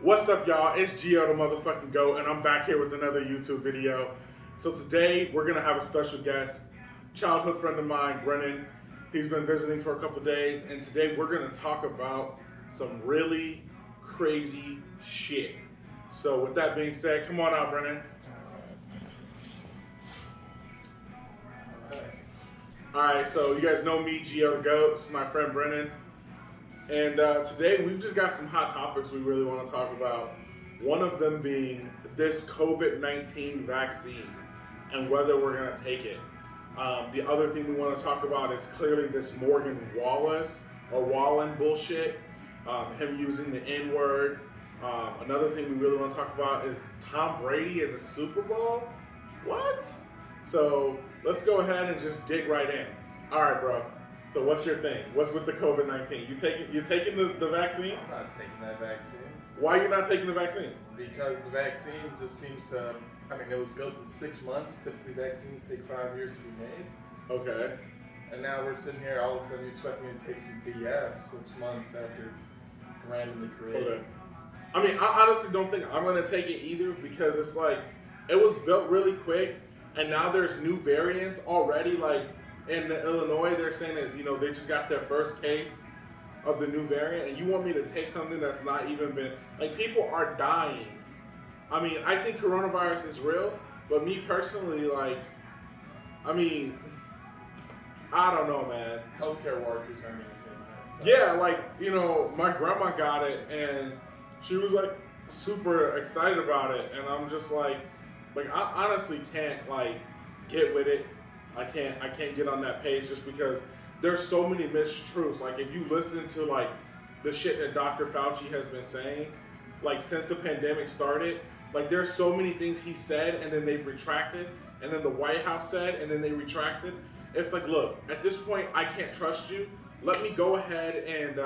What's up, y'all? It's Gio, the motherfucking GOAT, and I'm back here with another YouTube video. So today, we're going to have a special guest, childhood friend of mine, Brennan. He's been visiting for a couple days, and today we're going to talk about some really crazy shit. So with that being said, come on out, Brennan. Alright, so you guys know me, Gio the GOAT. This is my friend Brennan. And today we've just got some hot topics we really want to talk about. One of them being this COVID-19 vaccine and whether we're going to take it. The other thing we want to talk about is clearly this Morgan Wallen bullshit. Him using the N-word. Another thing we really want to talk about is Tom Brady in the Super Bowl. What? So let's go ahead and just dig right in. All right, bro. So what's your thing? What's with the COVID-19? You taking the vaccine? I'm not taking that vaccine. Why are you not taking the vaccine? Because the vaccine just seems to, it was built in 6 months. Typically vaccines take 5 years to be made. Okay. And now we're sitting here, all of a sudden you expect me to take some BS 6 months after it's randomly created. Okay. I honestly don't think I'm going to take it either because it's like, it was built really quick and now there's new variants already, like, in Illinois, they're saying that, they just got their first case of the new variant, and you want me to take something that's not even been, like, people are dying. I think coronavirus is real, but me personally, like, I don't know, man. Healthcare workers aren't going to take that. So. Yeah, like, my grandma got it, and she was, like, super excited about it, and I'm just like, I honestly can't, like, get with it. I can't get on that page just because there's so many mistruths. Like, if you listen to, like, the shit that Dr. Fauci has been saying, like, since the pandemic started, like, there's so many things he said and then they've retracted, and then the White House said and then they retracted. It's like, look, at this point, I can't trust you. Let me go ahead and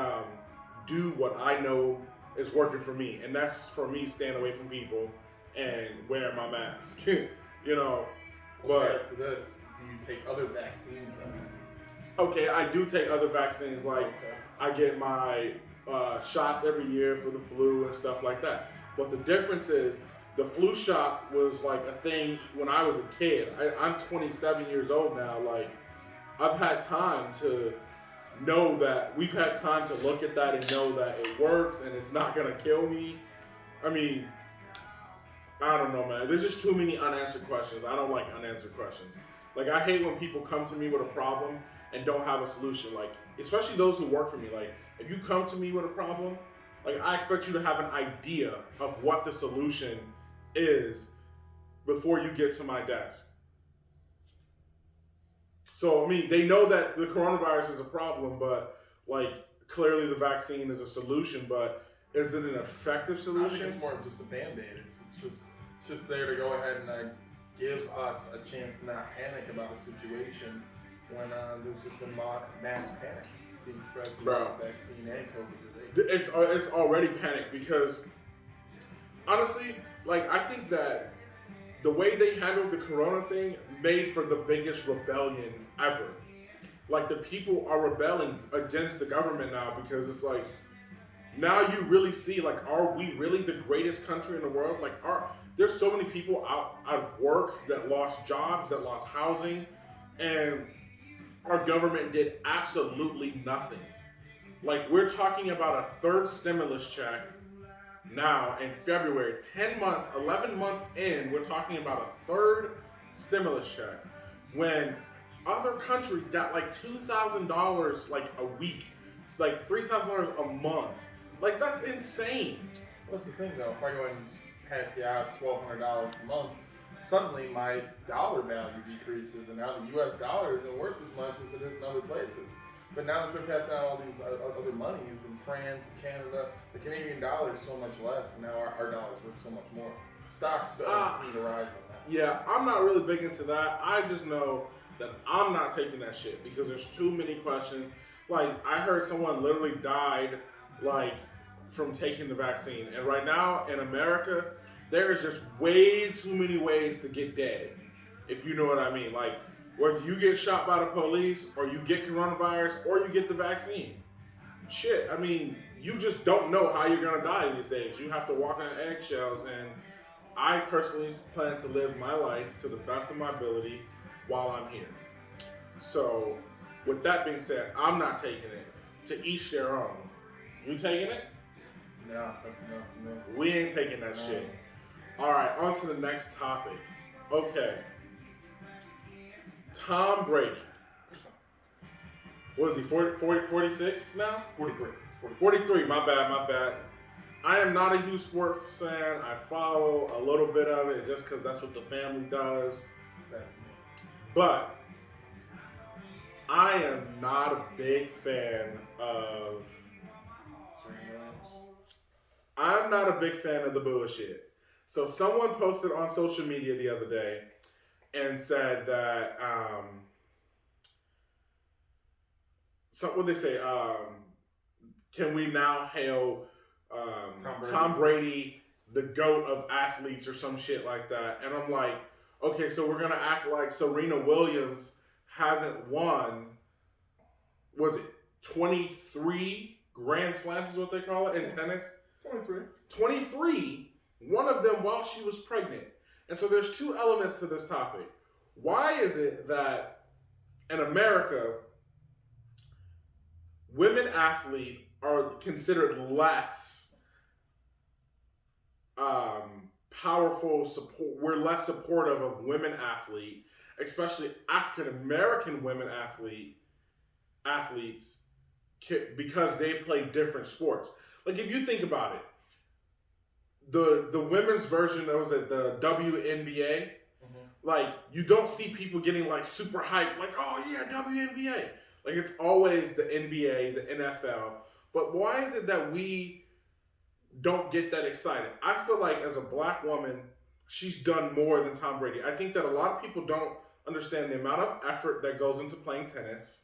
do what I know is working for me, and that's for me staying away from people and wearing my mask. Well, let me ask you this. Do you take other vaccines? Okay, I do take other vaccines. Like, I get my shots every year for the flu and stuff like that. But the difference is, the flu shot was like a thing when I was a kid. I'm 27 years old now. Like, I've had time to know that, we've had time to look at that and know that it works and it's not gonna kill me. I don't know, man. There's just too many unanswered questions. I don't like unanswered questions. Like, I hate when people come to me with a problem and don't have a solution. Like, especially those who work for me. Like, if you come to me with a problem, like, I expect you to have an idea of what the solution is before you get to my desk. So, they know that the coronavirus is a problem, but, like, clearly the vaccine is a solution, but is it an effective solution? I think it's more of just a Band-Aid. It's just there to go ahead and give us a chance to not panic about a situation when there's just been mass panic being spread through the vaccine and COVID. It's already panic because, honestly, like, I think that the way they handled the corona thing made for the biggest rebellion ever. Like, the people are rebelling against the government now because it's like, now you really see, like, are we really the greatest country in the world? Like, there's so many people out of work that lost jobs, that lost housing, and our government did absolutely nothing. Like, we're talking about a third stimulus check now in February. 10 months, 11 months in, we're talking about a third stimulus check. When other countries got like $2,000 like a week, like $3,000 a month. Like, that's insane. What's the thing though? If I go and pass you out $1,200 a month, suddenly my dollar value decreases, and now the U.S. dollar isn't worth as much as it is in other places. But now that they're passing out all these other monies in France and Canada, the Canadian dollar is so much less, and now our dollar is worth so much more. Stocks don't continue to rise on that. Yeah, I'm not really big into that. I just know that I'm not taking that shit because there's too many questions. Like, I heard someone literally died, like, from taking the vaccine. And right now in America, there is just way too many ways to get dead, if you know what I mean. Like, whether you get shot by the police, or you get coronavirus, or you get the vaccine. Shit, you just don't know how you're gonna die these days. You have to walk on eggshells, and I personally plan to live my life to the best of my ability while I'm here. So, with that being said, I'm not taking it. To each their own. You taking it? No, that's enough for me. We ain't taking that shit. All right, on to the next topic. Okay. Tom Brady. What is he, 46 now? 43. 43, my bad. I am not a huge sports fan. I follow a little bit of it just because that's what the family does. But I am not a big fan of... I'm not a big fan of the bullshit. So someone posted on social media the other day and said that... what they say? Can we now hail Tom Brady the GOAT of athletes or some shit like that? And I'm like, okay, so we're gonna act like Serena Williams hasn't won, was it 23 Grand Slams is what they call it in tennis? 23, one of them while she was pregnant. And so there's two elements to this topic. Why is it that in America, women athletes are considered less powerful support? We're less supportive of women athletes, especially African American women athletes, because they play different sports. Like if you think about it, the women's version that was at the WNBA, like you don't see people getting like super hyped, like oh yeah WNBA. Like it's always the NBA, the NFL. But why is it that we don't get that excited? I feel like as a black woman, she's done more than Tom Brady. I think that a lot of people don't understand the amount of effort that goes into playing tennis,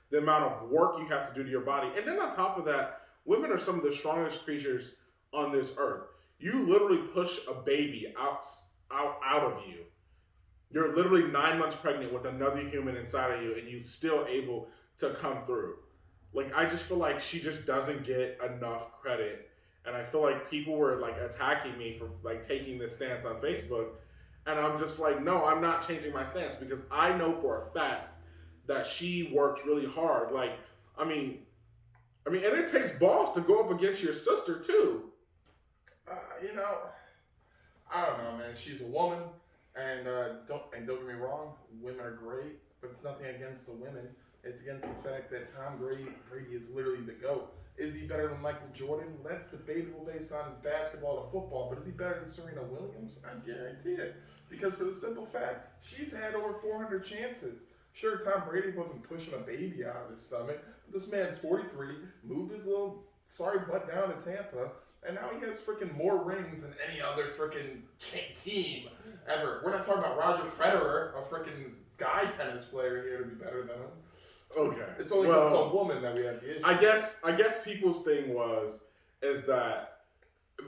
the amount of work you have to do to your body. And then on top of that, women are some of the strongest creatures on this earth. You literally push a baby out of you. You're literally 9 months pregnant with another human inside of you, and you're still able to come through. Like, I just feel like she just doesn't get enough credit. And I feel like people were like attacking me for like taking this stance on Facebook. And I'm just like, no, I'm not changing my stance because I know for a fact that she works really hard. Like, I mean, and it takes balls to go up against your sister too. I don't know, man. She's a woman, and don't get me wrong, women are great, but it's nothing against the women. It's against the fact that Tom Brady is literally the GOAT. Is he better than Michael Jordan? Well, that's debatable based on basketball to football, but is he better than Serena Williams? I guarantee it. Because for the simple fact, she's had over 400 chances. Sure, Tom Brady wasn't pushing a baby out of his stomach, but this man's 43, moved his little sorry butt down to Tampa, and now he has freaking more rings than any other freaking team ever. We're not talking about Roger Federer, a freaking guy tennis player here to be better than him. Okay. It's only just a woman that we have the issue. I guess people's thing is that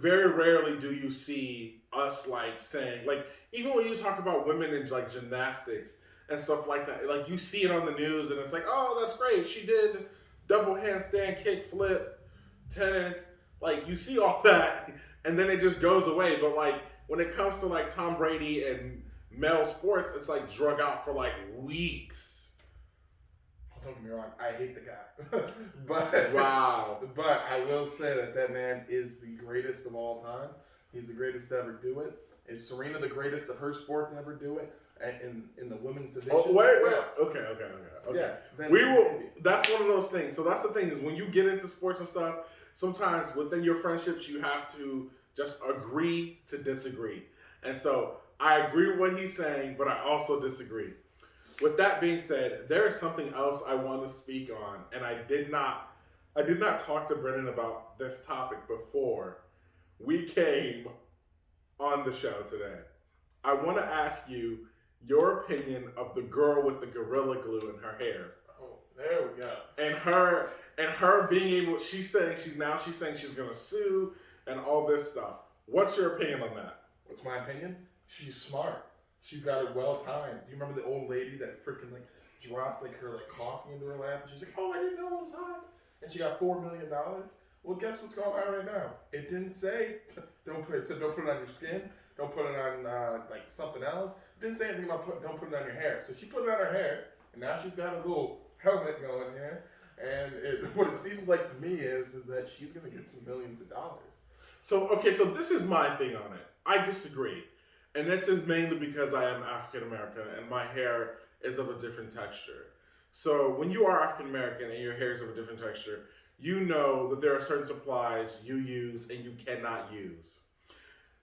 very rarely do you see us like saying, like, even when you talk about women in like gymnastics and stuff like that, like you see it on the news and it's like, oh, that's great. She did double handstand, kick flip, tennis. Like you see all that and then it just goes away. But like when it comes to like Tom Brady and male sports, it's like drug out for like weeks. Don't get me wrong, I hate the guy. but wow. But I will say that man is the greatest of all time. He's the greatest to ever do it. Is Serena the greatest of her sport to ever do it? In the women's division? Oh, wait. Yes. Okay. Yes. That's one of those things. So that's the thing is when you get into sports and stuff, sometimes within your friendships, you have to just agree to disagree. And so I agree with what he's saying, but I also disagree. With that being said, there is something else I want to speak on, and I did not talk to Brennan about this topic before we came on the show today. I want to ask you your opinion of the girl with the Gorilla Glue in her hair. Oh, there we go. And her being able, she's saying she's gonna sue and all this stuff. What's your opinion on that? What's my opinion? She's smart. She's got it well timed. Do you remember the old lady that freaking like dropped like her like coffee into her lap and she's like, oh, I didn't know it was hot. And she got $4 million. Well, guess what's going on right now? It didn't say it said don't put it on your skin, don't put it on like something else. It didn't say anything about don't put it on your hair. So she put it on her hair, and now she's got a little helmet going here. And what it seems like to me is that she's gonna get some millions of dollars. So this is my thing on it. I disagree, and this is mainly because I am African American and my hair is of a different texture. So when you are African American and your hair is of a different texture, you know that there are certain supplies you use and you cannot use.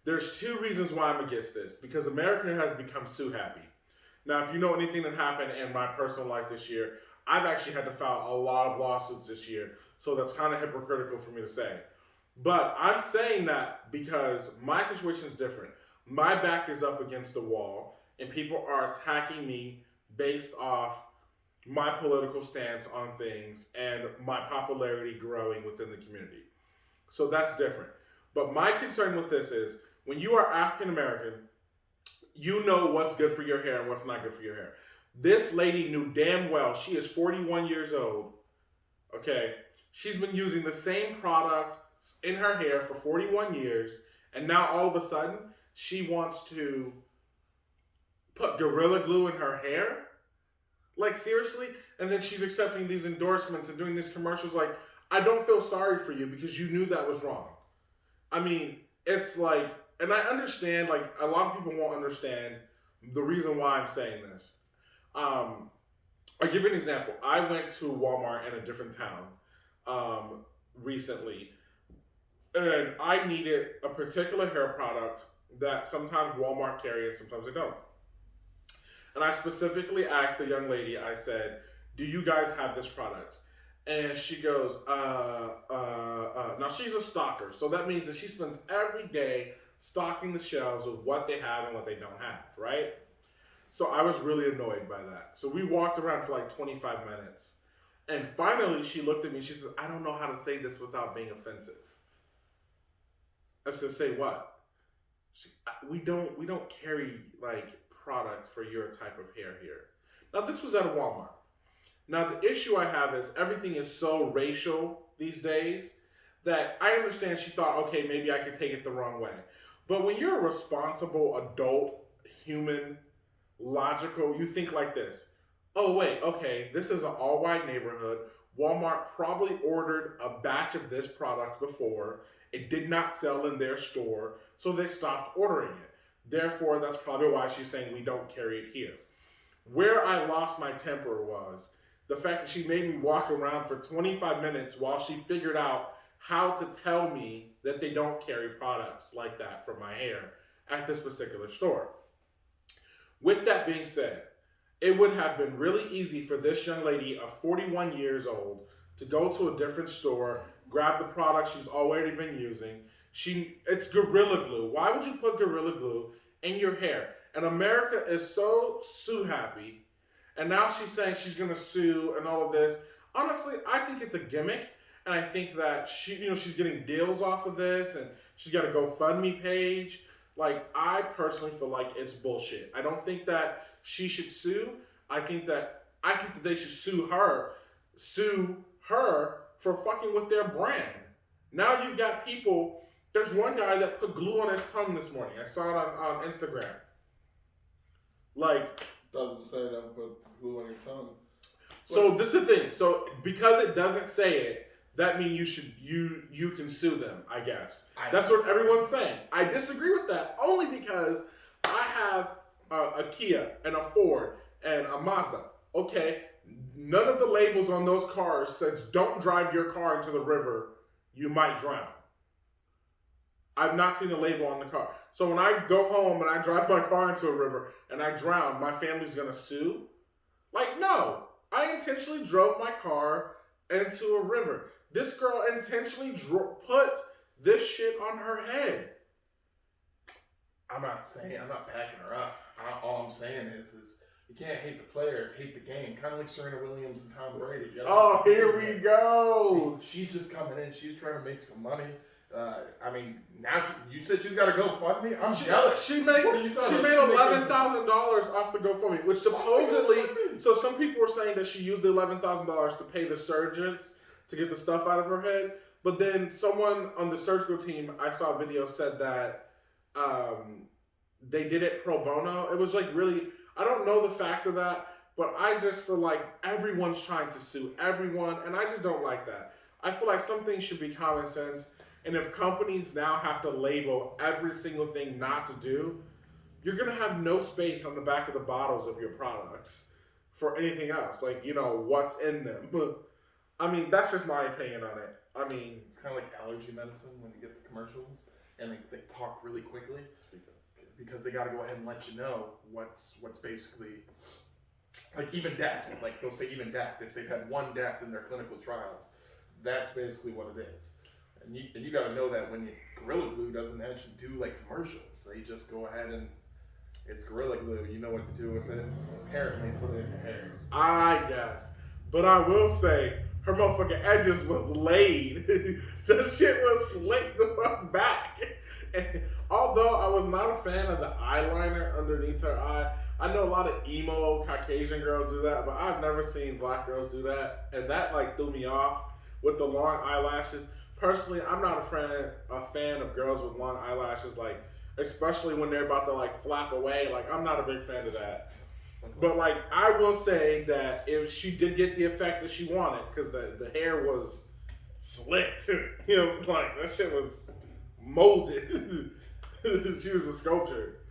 There's two reasons why I'm against this. Because America has become sue happy. Now, if you know anything that happened in my personal life this year, I've actually had to file a lot of lawsuits this year. So that's kind of hypocritical for me to say. But I'm saying that because my situation is different. My back is up against the wall and people are attacking me based off my political stance on things and my popularity growing within the community. So that's different. But my concern with this is when you are African American, you know what's good for your hair and what's not good for your hair. This lady knew damn well, she is 41 years old, okay? She's been using the same product in her hair for 41 years, and now all of a sudden, she wants to put Gorilla Glue in her hair? Like, seriously? And then she's accepting these endorsements and doing these commercials like, I don't feel sorry for you because you knew that was wrong. I mean, it's like, and I understand, like, a lot of people won't understand the reason why I'm saying this. I'll give you an example. I went to Walmart in a different town recently, and I needed a particular hair product that sometimes Walmart carry and sometimes they don't. And I specifically asked the young lady, I said, do you guys have this product? And she goes, now she's a stalker. So that means that she spends every day stocking the shelves with what they have and what they don't have, right? So I was really annoyed by that. So we walked around for like 25 minutes. And finally she looked at me, she said, I don't know how to say this without being offensive. I said, say what? We don't carry like product for your type of hair here. Now this was at a Walmart. Now the issue I have is everything is so racial these days that I understand she thought, okay, maybe I could take it the wrong way. But when you're a responsible adult, human, logical, you think like this. Oh wait, okay, this is an all-white neighborhood. Walmart probably ordered a batch of this product before. It did not sell in their store, so they stopped ordering it. Therefore, that's probably why she's saying we don't carry it here. Where I lost my temper was the fact that she made me walk around for 25 minutes while she figured out how to tell me that they don't carry products like that for my hair at this particular store. With that being said, it would have been really easy for this young lady of 41 years old to go to a different store, grab the product she's already been using. It's Gorilla Glue. Why would you put Gorilla Glue in your hair? And America is so sue happy. And now she's saying she's going to sue and all of this. Honestly, I think it's a gimmick. And I think that she's getting deals off of this. And she's got a GoFundMe page. Like, I personally feel like it's bullshit. I don't think that she should sue. I think that they should sue her for fucking with their brand. Now you've got people. There's one guy that put glue on his tongue this morning. I saw it on Instagram. Like, doesn't say don't put glue on your tongue. So this is the thing. So because it doesn't say it, that means you can sue them, I guess. That's what everyone's saying. I disagree with that only because I have a Kia and a Ford and a Mazda. Okay, none of the labels on those cars says don't drive your car into the river, you might drown. I've not seen a label on the car. So when I go home and I drive my car into a river and I drown, my family's gonna sue? Like, no. I intentionally drove my car into a river. This girl intentionally put this shit on her head. I'm not backing her up. All I'm saying is you can't hate the player, hate the game. Kind of like Serena Williams and Tom Brady. Oh, here we go. See, she's just coming in. She's trying to make some money. Now you said she's got to GoFundMe. I'm jealous. She made $11,000 off the GoFundMe, which supposedly. So some people were saying that she used the $11,000 to pay the surgeons to get the stuff out of her head. But then someone on the surgical team, I saw a video, said that they did it pro bono. It was like really, I don't know the facts of that, but I just feel like everyone's trying to sue everyone, and I just don't like that. I feel like some things should be common sense, and if companies now have to label every single thing not to do, you're gonna have no space on the back of the bottles of your products for anything else. Like, what's in them. But I mean, that's just my opinion on it. I mean, it's kind of like allergy medicine when you get the commercials and they talk really quickly because they got to go ahead and let you know what's basically, like, even death. Like, they'll say even death if they've had one death in their clinical trials. That's basically what it is. And you got to know that when Gorilla Glue doesn't actually do like commercials. They just go ahead and it's Gorilla Glue. You know what to do with it. Apparently, put it in your hairs. I guess. But I will say, her motherfucking edges was laid. That shit was slicked the fuck back. And although I was not a fan of the eyeliner underneath her eye, I know a lot of emo Caucasian girls do that, but I've never seen black girls do that. And that like threw me off with the long eyelashes. Personally, I'm not a fan of girls with long eyelashes, like, especially when they're about to like flap away. Like, I'm not a big fan of that. But like, I will say that if she did get the effect that she wanted, because the hair was slicked, like that shit was molded. She was a sculptor.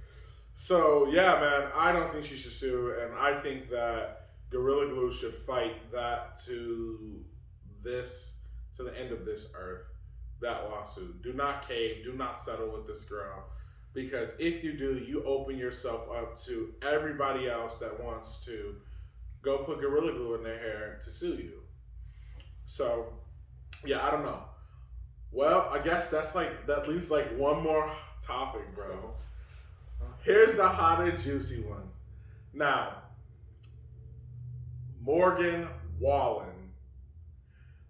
So yeah, man, I don't think she should sue, and I think that Gorilla Glue should fight that to the end of this earth. That lawsuit. Do not cave. Do not settle with this girl. Because if you do, you open yourself up to everybody else that wants to go put Gorilla Glue in their hair to sue you. So, yeah, I don't know. Well, I guess that leaves like one more topic, bro. Here's the hot and juicy one. Now, Morgan Wallen.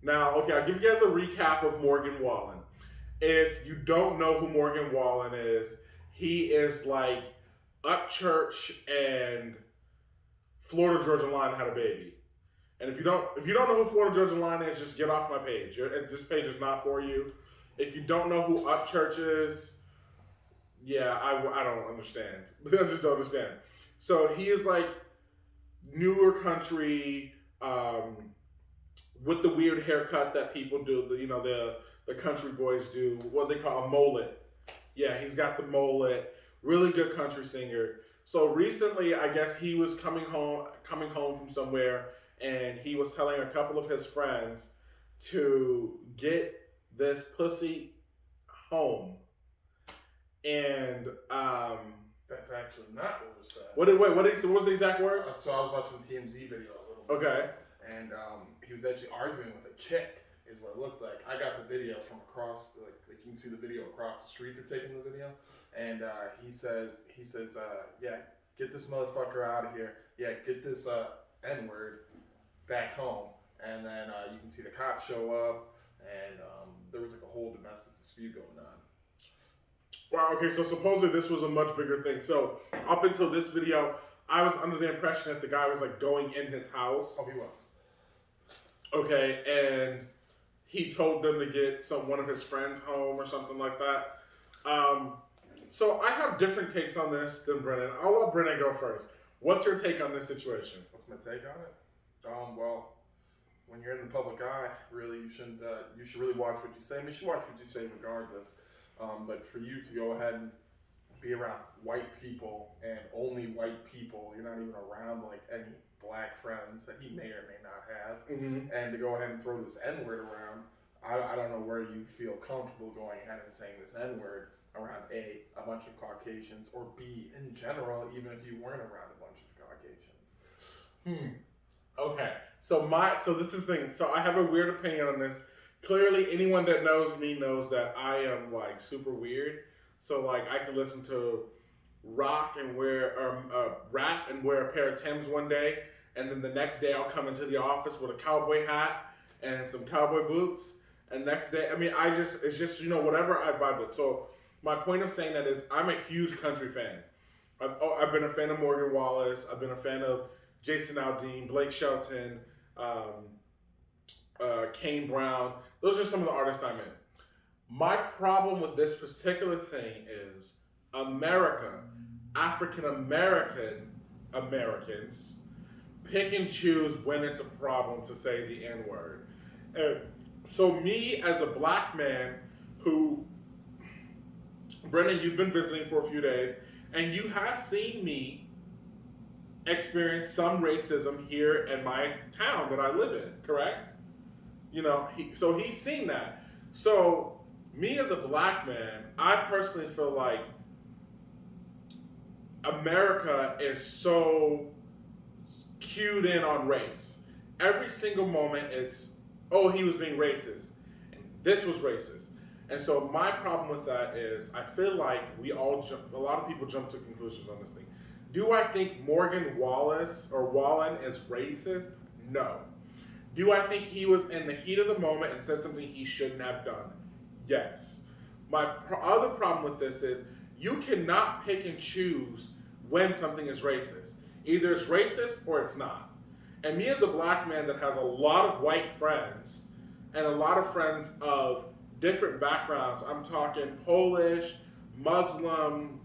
Now, okay, I'll give you guys a recap of Morgan Wallen. If you don't know who Morgan Wallen is, he is like Upchurch and Florida Georgia Line had a baby. And if you don't know who Florida Georgia Line is, just get off my page. This page is not for you. If you don't know who Upchurch is, yeah, I don't understand. I just don't understand. So he is like newer country, with the weird haircut that people do. The country boys do. What they call a mullet. Yeah, he's got the mullet. Really good country singer. So recently, I guess he was coming home from somewhere, and he was telling a couple of his friends to get this pussy home. And that's actually not what was said. What was the exact words? So I was watching the TMZ video a little bit. Okay. And he was actually arguing with a chick, is what it looked like. I got the video from across, like you can see the video across the street. They're taking the video, and he says, yeah, get this motherfucker out of here. Yeah, get this N-word back home. And then you can see the cops show up, and there was like a whole domestic dispute going on. Wow. Okay. So supposedly this was a much bigger thing. So up until this video, I was under the impression that the guy was like going in his house. Oh, he was. Okay, and he told them to get one of his friends home or something like that. So I have different takes on this than Brennan. I'll let Brennan go first. What's your take on this situation? What's my take on it? Well, when you're in the public eye, really, you should really watch what you say. I mean, you should watch what you say regardless. But for you to go ahead and be around white people and only white people, you're not even around like any black friends that he may or may not have, and to go ahead and throw this N-word around, I don't know where you feel comfortable going ahead and saying this N-word around A, a bunch of Caucasians, or B, in general, even if you weren't around a bunch of Caucasians. Okay, so this is the thing. So I have a weird opinion on this. Clearly, anyone that knows me knows that I am like super weird. So like I can listen to rock and wear rap and wear a pair of Timbs one day, and then the next day I'll come into the office with a cowboy hat and some cowboy boots. And next day, I mean, it's just whatever I vibe with. So my point of saying that is I'm a huge country fan. I've been a fan of Morgan Wallace. I've been a fan of Jason Aldean, Blake Shelton, Kane Brown. Those are some of the artists I meant. My problem with this particular thing is America, African Americans pick and choose when it's a problem to say the N word. And so, me as a black man who, Brendan, you've been visiting for a few days, and you have seen me experience some racism here in my town that I live in, correct? So he's seen that. So, me as a black man, I personally feel like America is so cued in on race. Every single moment, it's, oh, he was being racist, and this was racist. And so my problem with that is I feel like a lot of people jump to conclusions on this thing. Do I think Morgan Wallen is racist? No. Do I think he was in the heat of the moment and said something he shouldn't have done? Yes. My other problem with this is you cannot pick and choose when something is racist. Either it's racist or it's not. And me as a black man that has a lot of white friends and a lot of friends of different backgrounds, I'm talking Polish, Muslim,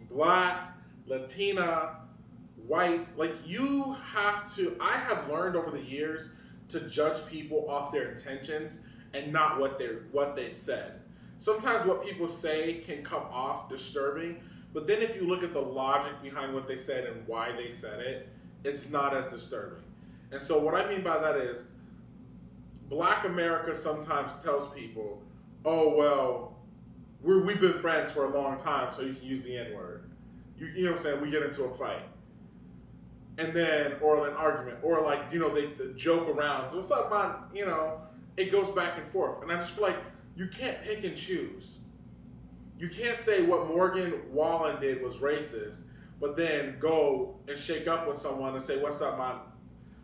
black, Latina, white, like I have learned over the years to judge people off their intentions and not what they said. Sometimes what people say can come off disturbing, but then if you look at the logic behind what they said and why they said it, it's not as disturbing. And so what I mean by that is Black America sometimes tells people, oh, well, we've been friends for a long time, so you can use the N-word. You know what I'm saying? We get into a fight. And then, or an argument, or like, they joke around. So what's up, man? It goes back and forth. And I just feel like you can't pick and choose. You can't say what Morgan Wallen did was racist, but then go and shake up with someone and say, what's up, man?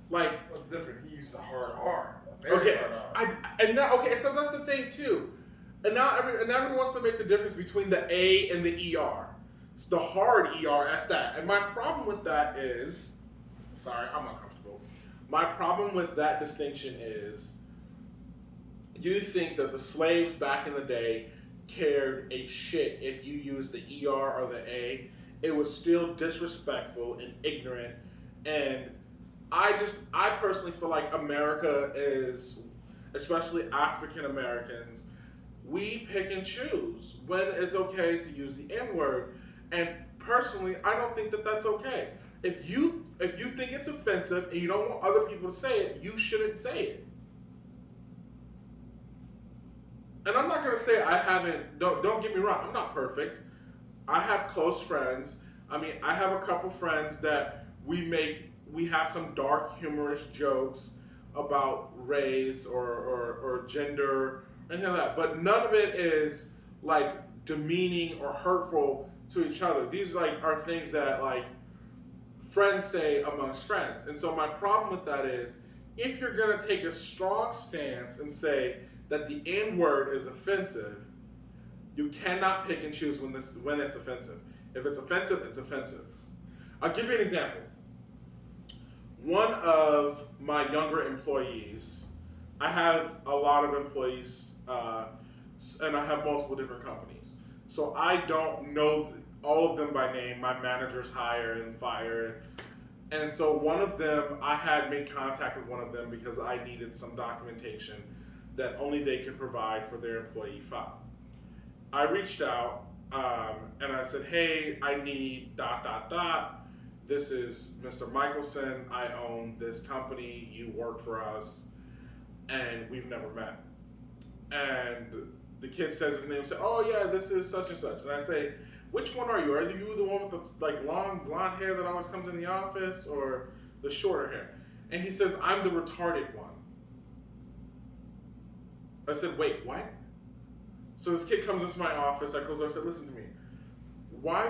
Like, what's different? He used a hard R. Okay, so that's the thing too. And now everyone wants to make the difference between the A and the ER. It's the hard ER at that. And my problem with that is, sorry, I'm uncomfortable. My problem with that distinction is, you think that the slaves back in the day cared a shit if you used the ER or the A. It was still disrespectful and ignorant. And I personally feel like America is, especially African Americans, we pick and choose when it's okay to use the N-word. And personally, I don't think that that's okay. If you think it's offensive and you don't want other people to say it, you shouldn't say it. And I'm not gonna say I haven't. Don't get me wrong. I'm not perfect. I have close friends. I mean, I have a couple friends that we have some dark, humorous jokes about race or gender, anything like that. But none of it is like demeaning or hurtful to each other. These are things that friends say amongst friends. And so my problem with that is, if you're gonna take a strong stance and say that the N-word is offensive, you cannot pick and choose when it's offensive. If it's offensive, it's offensive. I'll give you an example. One of my younger employees, I have a lot of employees, and I have multiple different companies. So I don't know all of them by name. My managers hire and fire. And so one of them, I had made contact with one of them because I needed some documentation that only they could provide for their employee file. I reached out and I said, hey, I need ... This is Mr. Michelson. I own this company. You work for us. And we've never met. And the kid says his name. Said, oh yeah, this is such and such. And I say, which one are you? Are you the one with the long blonde hair that always comes in the office, or the shorter hair? And he says, I'm the retarded one. I said, wait, what? So this kid comes into my office. I goes over and said, listen to me. Why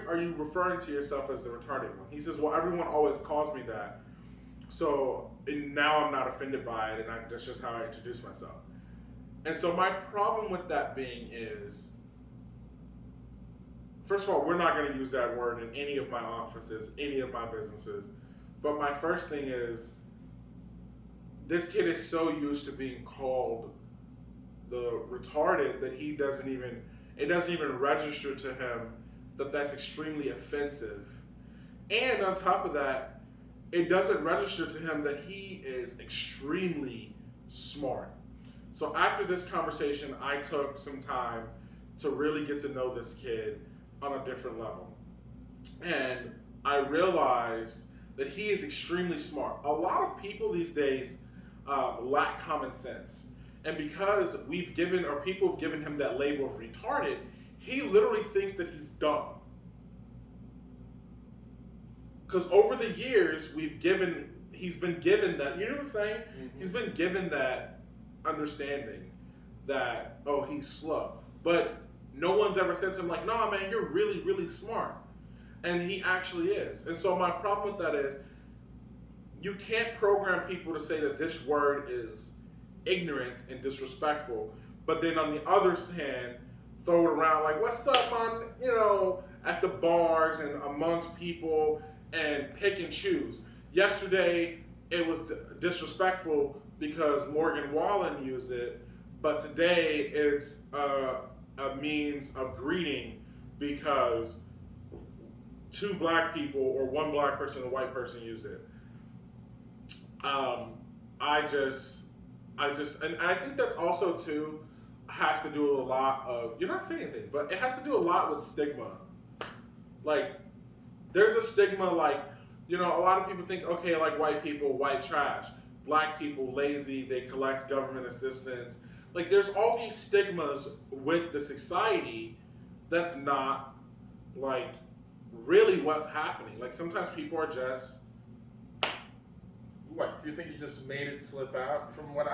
are you referring to yourself as the retarded one? He says, well, everyone always calls me that. So now I'm not offended by it, and that's just how I introduce myself. And so my problem with that being is, first of all, we're not going to use that word in any of my offices, any of my businesses. But my first thing is, this kid is so used to being called the retarded that it doesn't even register to him that that's extremely offensive. And on top of that, it doesn't register to him that he is extremely smart. So after this conversation, I took some time to really get to know this kid on a different level. And I realized that he is extremely smart. A lot of people these days lack common sense. And because people have given him that label of retarded, he literally thinks that he's dumb. Because over the years, he's been given that, you know what I'm saying? Mm-hmm. He's been given that understanding that, oh, he's slow. But no one's ever said to him like, nah, man, you're really, really smart. And he actually is. And so my problem with that is, you can't program people to say that this word is ignorant and disrespectful, but then on the other hand, throw it around like, what's up, man, at the bars and amongst people and pick and choose. Yesterday, it was disrespectful because Morgan Wallen used it, but today it's a means of greeting because two black people or one black person and a white person used it. And I think that's also too has to do with a lot of, you're not saying anything, but it has to do a lot with stigma. Like, there's a stigma, like, a lot of people think, okay, like white people, white trash. Black people, lazy, they collect government assistance. Like, there's all these stigmas with the society that's not, like, really what's happening. Like, sometimes people are just... What, do you think he just made it slip out? From what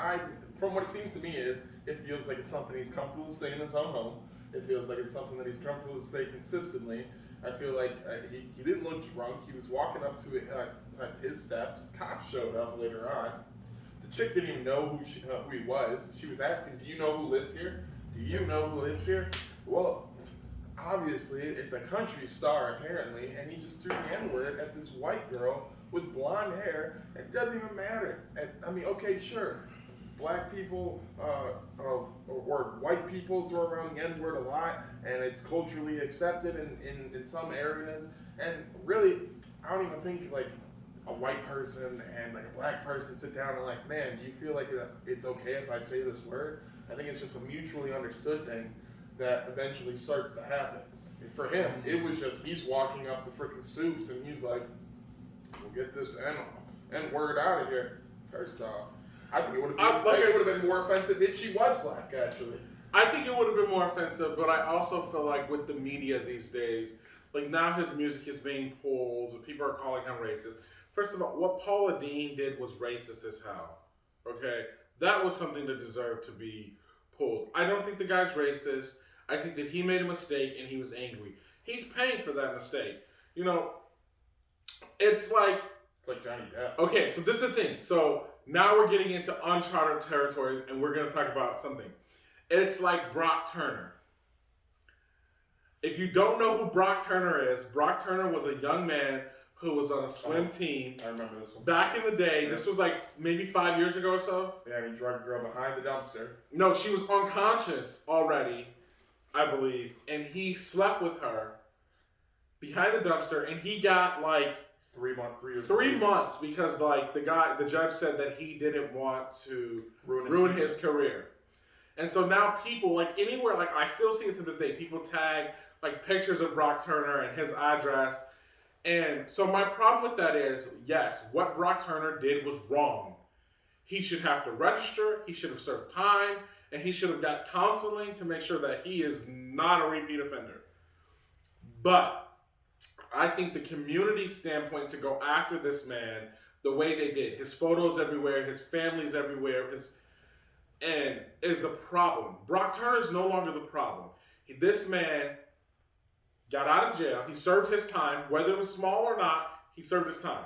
it seems to me is, it feels like it's something he's comfortable to say in his own home. It feels like it's something that he's comfortable to say consistently. I feel like he didn't look drunk. He was walking up to it at his steps. Cops showed up later on. The chick didn't even know who he was. She was asking, do you know who lives here? Do you know who lives here? Well, obviously, it's a country star, apparently, and he just threw the N-word at this white girl with blonde hair. It doesn't even matter. I mean, okay, sure. Black people or white people throw around the N-word a lot, and it's culturally accepted in some areas. And really, I don't even think like a white person and like a black person sit down and like, man, do you feel like it's okay if I say this word? I think it's just a mutually understood thing that eventually starts to happen. And for him, it was just he's walking up the freaking stoops and he's like, we'll get this N-word out of here. First off, I think it would have been more offensive if she was black, actually. I think it would have been more offensive, but I also feel like with the media these days, like now his music is being pulled, people are calling him racist. First of all, what Paula Deen did was racist as hell. Okay? That was something that deserved to be pulled. I don't think the guy's racist. I think that he made a mistake and he was angry. He's paying for that mistake. It's like Johnny Depp. Okay, so this is the thing. So now we're getting into uncharted territories and we're going to talk about something. It's like Brock Turner. If you don't know who Brock Turner is, Brock Turner was a young man who was on a swim team. I remember this one. Back in the day, yeah. This was like maybe 5 years ago or so. Yeah, and he drugged a girl behind the dumpster. No, she was unconscious already, I believe. And he slept with her behind the dumpster and he got like 3 months because like the judge said that he didn't want to ruin his career. And so now people like anywhere, like I still see it to this day, people tag like pictures of Brock Turner and his address. And so my problem with that is, yes, what Brock Turner did was wrong. He should have to register, he should have served time, and he should have got counseling to make sure that he is not a repeat offender. But I think the community standpoint to go after this man the way they did, his photos everywhere, his family's everywhere, and is a problem. Brock Turner is no longer the problem. This man got out of jail. He served his time, whether it was small or not, he served his time.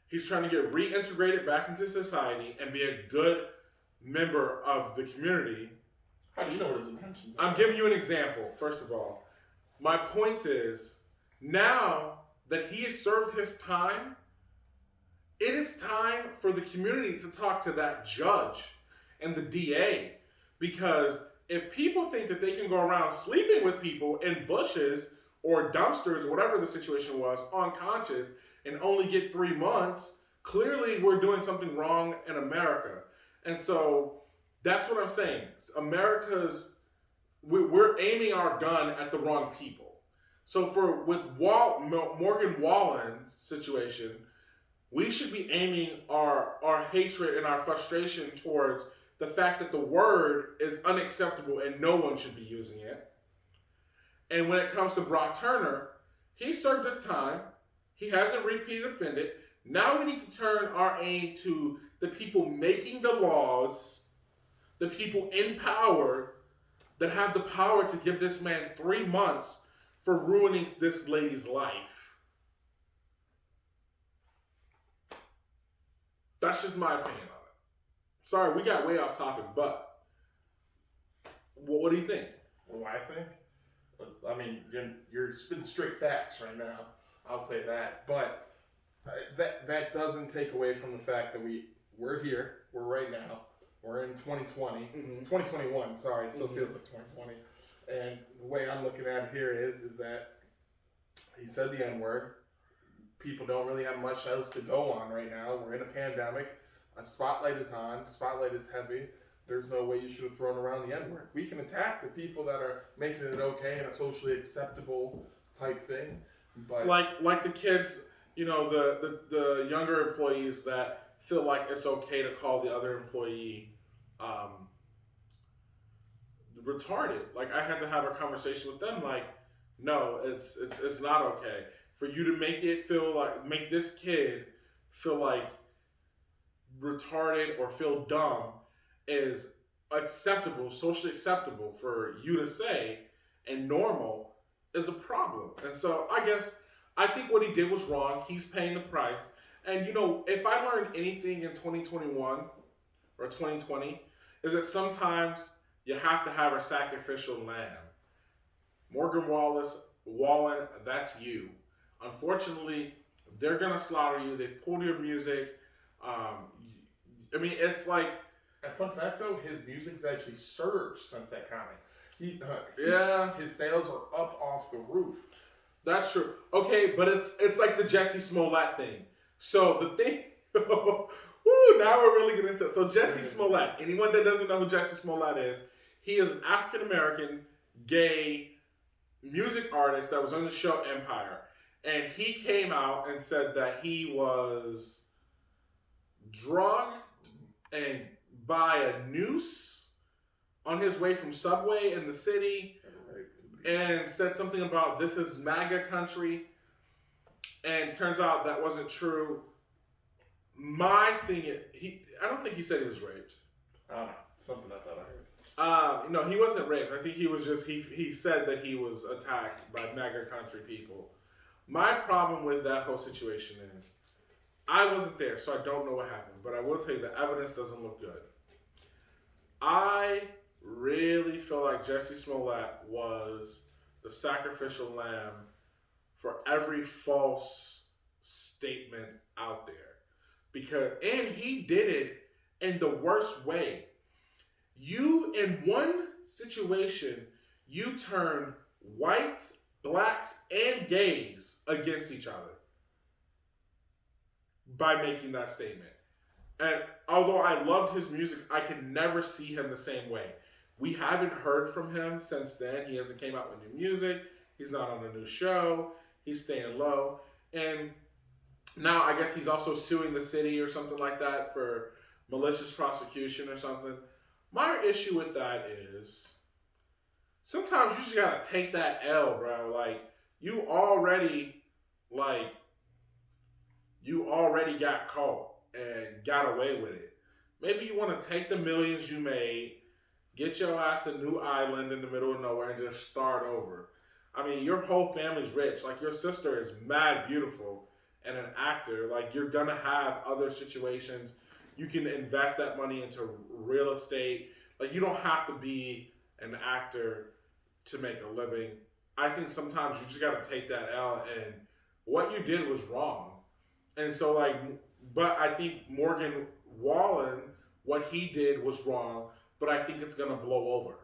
He's trying to get reintegrated back into society and be a good member of the community. How do you know what his intentions are? I'm giving you an example, first of all. My point is, now that he has served his time, it is time for the community to talk to that judge and the DA, because if people think that they can go around sleeping with people in bushes or dumpsters or whatever the situation was, unconscious, and only get 3 months, clearly we're doing something wrong in America. And so that's what I'm saying. We're aiming our gun at the wrong people. So with Morgan Wallen's situation, we should be aiming our hatred and our frustration towards the fact that the word is unacceptable and no one should be using it. And when it comes to Brock Turner, he served his time. He hasn't repeated offended. Now we need to turn our aim to the people making the laws, the people in power that have the power to give this man 3 months for ruining this lady's life. That's just my opinion on it. Sorry, we got way off topic, but what do you think? What do I think? I mean, you're spitting strict facts right now. I'll say that. But that doesn't take away from the fact that we're here. We're right now. We're in 2020. 2021, sorry. It still feels like 2020. And the way I'm looking at it here is that he said the N-word. People don't really have much else to go on right now. We're in a pandemic. A spotlight is on. Spotlight is heavy. There's no way you should have thrown around the N-word. We can attack the people that are making it okay and a socially acceptable type thing. But like the kids, the younger employees that feel like it's okay to call the other employee retarded. Like, I had to have a conversation with them. Like, no, it's not okay for you to make this kid feel like retarded or feel dumb is acceptable, socially acceptable for you to say, and normal is a problem. And so I think what he did was wrong. He's paying the price. And if I learned anything in 2021 or 2020, is that sometimes you have to have a sacrificial lamb. Morgan Wallen, that's you. Unfortunately, they're gonna slaughter you. They've pulled your music. It's like. And fun fact though, his music's actually surged since that comment. His sales are up off the roof. That's true. Okay, but it's like the Jesse Smollett thing. So the thing, now we're really getting into it. So Jesse Smollett, anyone that doesn't know who Jesse Smollett is, he is an African-American, gay music artist that was on the show Empire. And he came out and said that he was drugged and by a noose on his way from Subway in the city, and said something about this is MAGA country, and turns out that wasn't true. My thing is, I don't think he said he was raped. I don't know. Something I thought I heard. No, he wasn't raped. I think he was just, he said that he was attacked by MAGA country people. My problem with that whole situation is, I wasn't there, so I don't know what happened, but I will tell you the evidence doesn't look good. I really feel like Jesse Smollett was the sacrificial lamb for every false statement out there. And he did it in the worst way. In one situation, you turn whites, blacks, and gays against each other by making that statement. And although I loved his music, I could never see him the same way. We haven't heard from him since then. He hasn't came out with new music. He's not on a new show. He's staying low. And now I guess he's also suing the city or something like that for malicious prosecution or something. My issue with that is sometimes you just gotta take that L, bro. Like, you already got caught and got away with it. Maybe you want to take the millions you made, get your ass a new island in the middle of nowhere, and just start over. I mean, your whole family's rich. Like, your sister is mad beautiful and an actor. Like, you're gonna have other situations. You can invest that money into real estate. Like, you don't have to be an actor to make a living. I think sometimes you just gotta take that L, and what you did was wrong. And so, like, but I think Morgan Wallen, what he did was wrong, but I think it's going to blow over.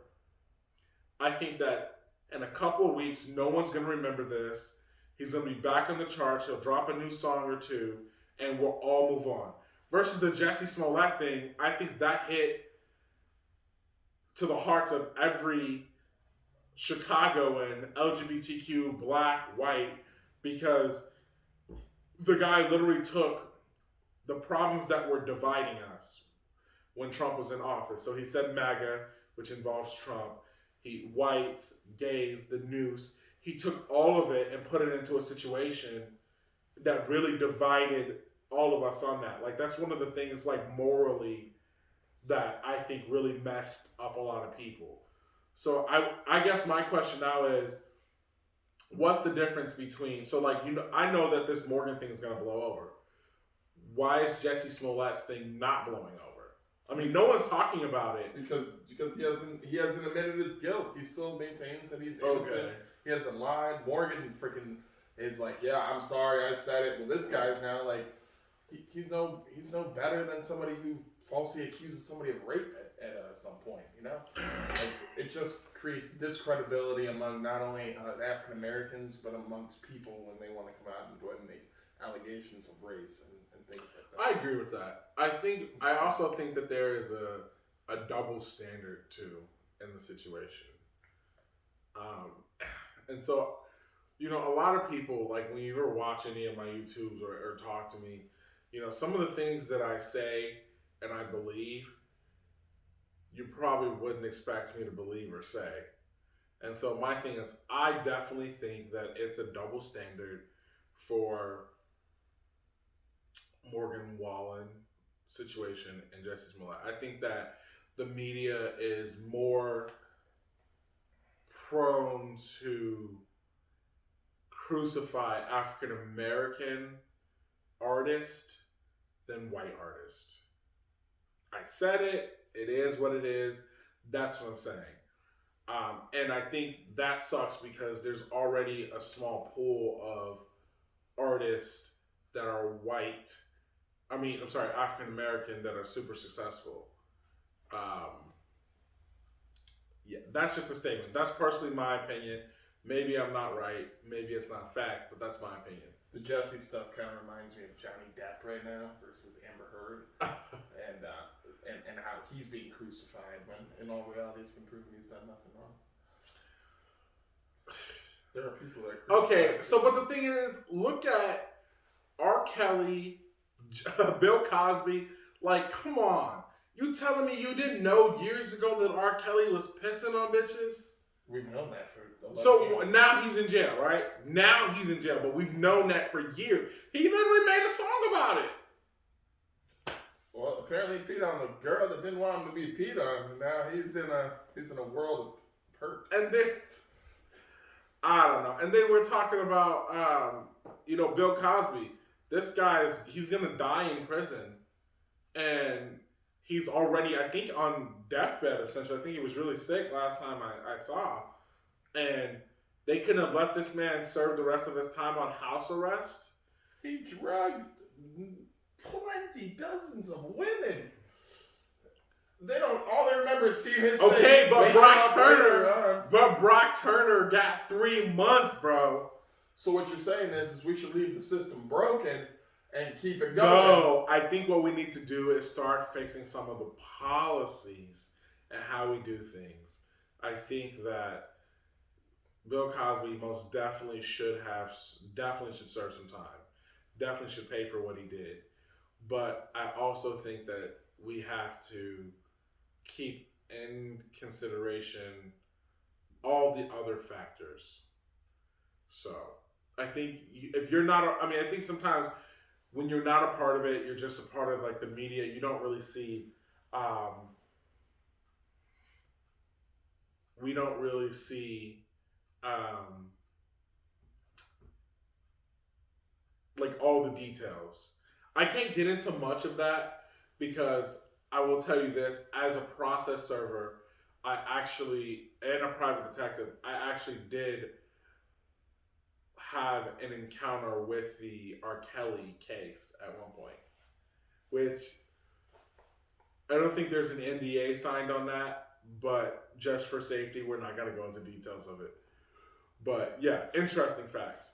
I think that in a couple of weeks, no one's going to remember this. He's going to be back on the charts. He'll drop a new song or two, and we'll all move on. Versus the Jesse Smollett thing, I think that hit to the hearts of every Chicagoan, LGBTQ, black, white, because the guy literally took the problems that were dividing us when Trump was in office. So he said MAGA, which involves Trump. He whites, gays, the noose. He took all of it and put it into a situation that really divided all of us on that. Like that's one of the things like morally that I think really messed up a lot of people. So I guess my question now is what's the difference between so like I know that this Morgan thing is gonna blow over. Why is Jesse Smollett's thing not blowing over? I mean, no one's talking about it because he hasn't admitted his guilt. He still maintains that he's innocent. Okay. He hasn't lied. Morgan freaking is like, yeah, I'm sorry, I said it. Well, this guy's now like, he's no better than somebody who falsely accuses somebody of rape at some point. You know, like, it just creates discredibility among not only African Americans but amongst people when they want to come out and go ahead and make allegations of race and things like that. I agree with that. I also think that there is a double standard too in the situation. And so, a lot of people, like when you ever watch any of my YouTubes or talk to me, some of the things that I say and I believe, you probably wouldn't expect me to believe or say. And so my thing is, I definitely think that it's a double standard for Morgan Wallen situation and Jesse Smollett. I think that the media is more prone to crucify African American artists than white artists. I said it. It is what it is. That's what I'm saying. And I think that sucks because there's already a small pool of artists that are white. African American that are super successful. Yeah, that's just a statement. That's personally my opinion. Maybe I'm not right. Maybe it's not fact, but that's my opinion. The Jesse stuff kind of reminds me of Johnny Depp right now versus Amber Heard, and how he's being crucified when, in all reality, it's been proven he's done nothing wrong. There are people that are okay. So, but the thing is, look at R. Kelly, Bill Cosby. Like, come on. You telling me you didn't know years ago that R. Kelly was pissing on bitches? We've known that for years. Now he's in jail, right? Now he's in jail, but we've known that for years. He literally made a song about it. Well, apparently he peed on the girl that didn't want him to be peed on, and now he's in a world of hurt. And then I don't know. And then we're talking about Bill Cosby. This he's gonna die in prison, and he's already, I think, on deathbed, essentially. I think he was really sick last time I saw. And they couldn't have let this man serve the rest of his time on house arrest. He drugged dozens of women. All they remember is seeing his face. Okay, but Brock Turner got 3 months, bro. So what you're saying is we should leave the system broken and keep it going. No, I think what we need to do is start fixing some of the policies and how we do things. I think that Bill Cosby most definitely should serve some time. Definitely should pay for what he did. But I also think that we have to keep in consideration all the other factors. So I think if you're not, I think sometimes when you're not a part of it, you're just a part of like the media. You don't really see, we don't really see, like all the details. I can't get into much of that because I will tell you this, as a process server, and a private detective, I actually did have an encounter with the R. Kelly case at one point. which I don't think there's an NDA signed on that, but just for safety, we're not going to go into details of it. But yeah, interesting facts.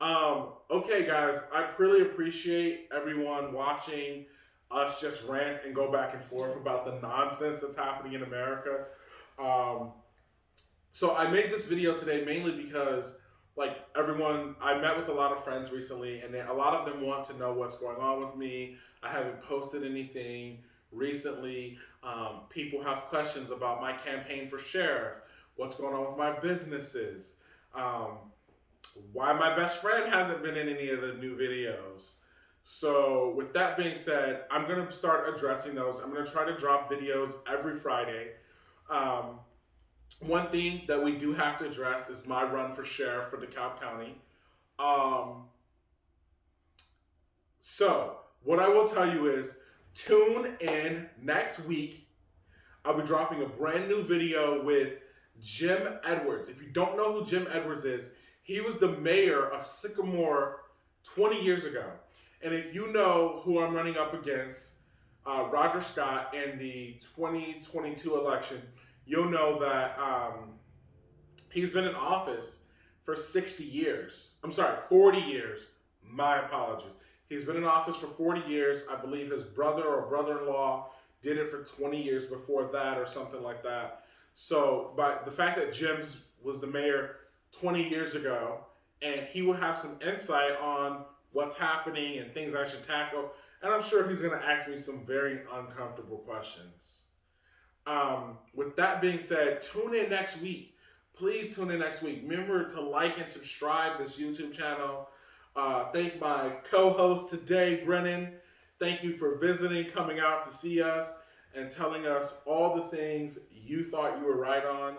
Okay, guys, I really appreciate everyone watching us just rant and go back and forth about the nonsense that's happening in America. Um, so I made this video today mainly because, like, I met with a lot of friends recently, and a lot of them want to know what's going on with me. I haven't posted anything recently. People have questions about my campaign for sheriff, what's going on with my businesses, why my best friend hasn't been in any of the new videos. So with that being said, I'm going to start addressing those. I'm going to try to drop videos every Friday. One thing that we do have to address is my run for sheriff for DeKalb County. So what I will tell you is tune in next week. I'll be dropping a brand new video with Jim Edwards. If you don't know who Jim Edwards is, he was the mayor of Sycamore 20 years ago. And if you know who I'm running up against, Roger Scott, in the 2022 election, you'll know that he's been in office for 60 years. I'm sorry, 40 years. My apologies. He's been in office for 40 years. I believe his brother or brother-in-law did it for 20 years before that or something like that. So, but the fact that Jim's was the mayor 20 years ago, and he will have some insight on what's happening and things I should tackle. And I'm sure he's going to ask me some very uncomfortable questions. With that being said, tune in next week. Please tune in next week. Remember to like and subscribe this YouTube channel. Thank my co-host today, Brennan. Thank you for visiting, coming out to see us, and telling us all the things you thought you were right on.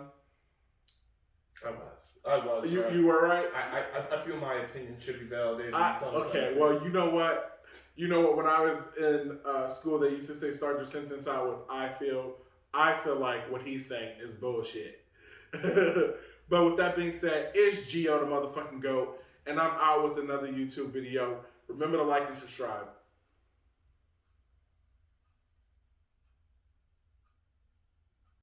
I was. You were right? I feel my opinion should be validated in some okay, sense. well, you know what? When I was in school, they used to say start your sentence out with I feel like what he's saying is bullshit. But with that being said, it's Gio the motherfucking GOAT, and I'm out with another YouTube video. Remember to like and subscribe.